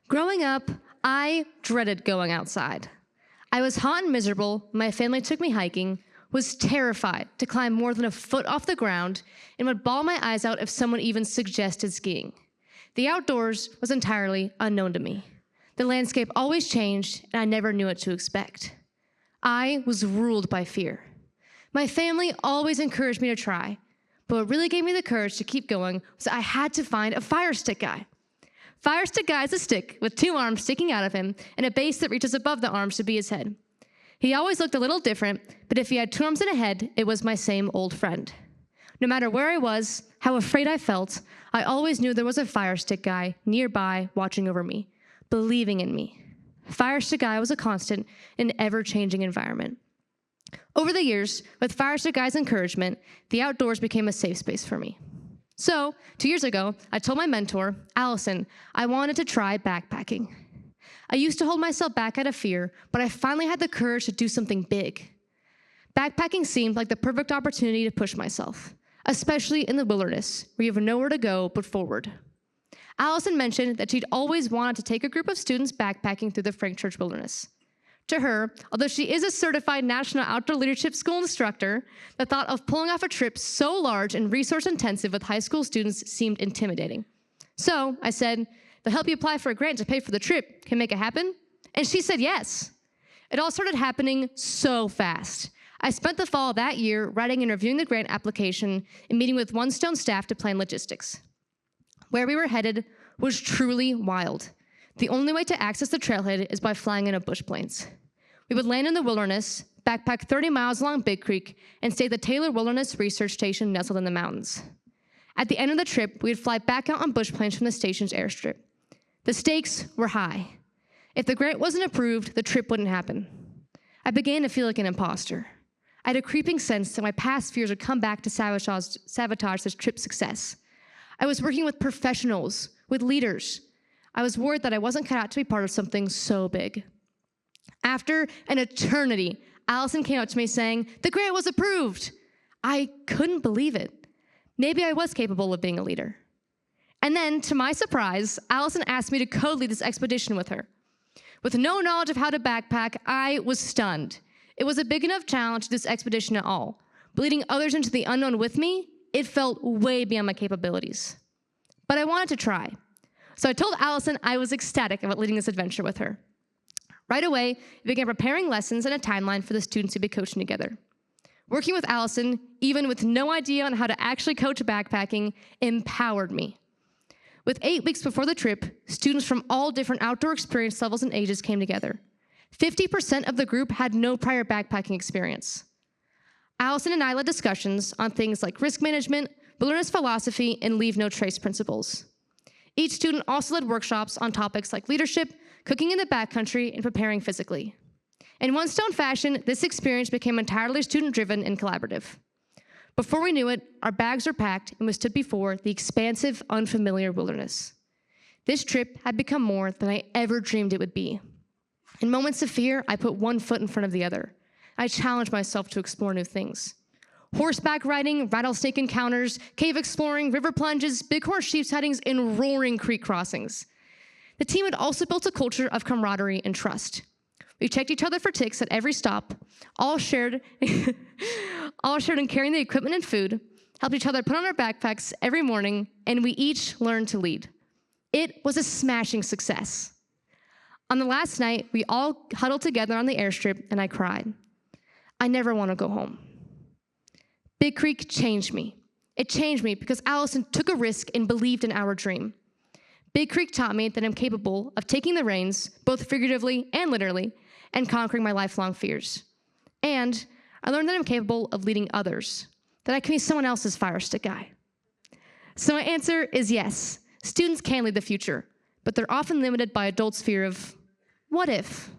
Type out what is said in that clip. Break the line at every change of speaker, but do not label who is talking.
Growing up, I dreaded going outside. I was hot and miserable, my family took me hiking, was terrified to climb more than a foot off the ground, and would bawl my eyes out if someone even suggested skiing. The outdoors was entirely unknown to me. The landscape always changed, and I never knew what to expect. I was ruled by fear. My family always encouraged me to try, but what really gave me the courage to keep going was that I had to find a fire stick guy. Fire stick guy is a stick with two arms sticking out of him and a base that reaches above the arms to be his head. He always looked a little different, but if he had two arms and a head, it was my same old friend. No matter where I was, how afraid I felt, I always knew there was a fire stick guy nearby watching over me, believing in me. Fire stick guy was a constant in an ever-changing environment. Over the years, with Fire Stick Guy's encouragement, the outdoors became a safe space for me. So, 2 years ago, I told my mentor, Allison, I wanted to try backpacking. I used to hold myself back out of fear, but I finally had the courage to do something big. Backpacking seemed like the perfect opportunity to push myself, especially in the wilderness, where you have nowhere to go but forward. Allison mentioned that she'd always wanted to take a group of students backpacking through the Frank Church Wilderness. To her, although she is a certified National Outdoor Leadership School instructor, the thought of pulling off a trip so large and resource-intensive with high school students seemed intimidating. So I said, they'll help you apply for a grant to pay for the trip. Can make it happen? And she said yes. It all started happening so fast. I spent the fall of that year writing and reviewing the grant application and meeting with One Stone staff to plan logistics. Where we were headed was truly wild. The only way to access the trailhead is by flying in a bush planes. We would land in the wilderness, backpack 30 miles along Big Creek, and stay at the Taylor Wilderness Research Station nestled in the mountains. At the end of the trip, we would fly back out on bush planes from the station's airstrip. The stakes were high. If the grant wasn't approved, the trip wouldn't happen. I began to feel like an imposter. I had a creeping sense that my past fears would come back to sabotage this trip's success. I was working with professionals, with leaders. I was worried that I wasn't cut out to be part of something so big. After an eternity, Allison came up to me saying, "The grant was approved." I couldn't believe it. Maybe I was capable of being a leader. And then, to my surprise, Allison asked me to co-lead this expedition with her. With no knowledge of how to backpack, I was stunned. It was a big enough challenge to this expedition at all. But leading others into the unknown with me, it felt way beyond my capabilities. But I wanted to try. So I told Allison I was ecstatic about leading this adventure with her. Right away, we began preparing lessons and a timeline for the students to be coaching together. Working with Allison, even with no idea on how to actually coach backpacking, empowered me. With 8 weeks before the trip, students from all different outdoor experience levels and ages came together. 50% of the group had no prior backpacking experience. Allison and I led discussions on things like risk management, wilderness philosophy, and leave no trace principles. Each student also led workshops on topics like leadership, cooking in the backcountry, and preparing physically. In One Stone fashion, this experience became entirely student-driven and collaborative. Before we knew it, our bags were packed and we stood before the expansive, unfamiliar wilderness. This trip had become more than I ever dreamed it would be. In moments of fear, I put one foot in front of the other. I challenged myself to explore new things. Horseback riding, rattlesnake encounters, cave exploring, river plunges, bighorn sheep sightings, and roaring creek crossings. The team had also built a culture of camaraderie and trust. We checked each other for ticks at every stop, all shared in carrying the equipment and food, helped each other put on our backpacks every morning, and we each learned to lead. It was a smashing success. On the last night, we all huddled together on the airstrip, and I cried. I never want to go home. Big Creek changed me. It changed me because Allison took a risk and believed in our dream. Big Creek taught me that I'm capable of taking the reins, both figuratively and literally, and conquering my lifelong fears. And I learned that I'm capable of leading others, that I can be someone else's fire stick guy. So my answer is yes, students can lead the future, but they're often limited by adults' fear of, what if?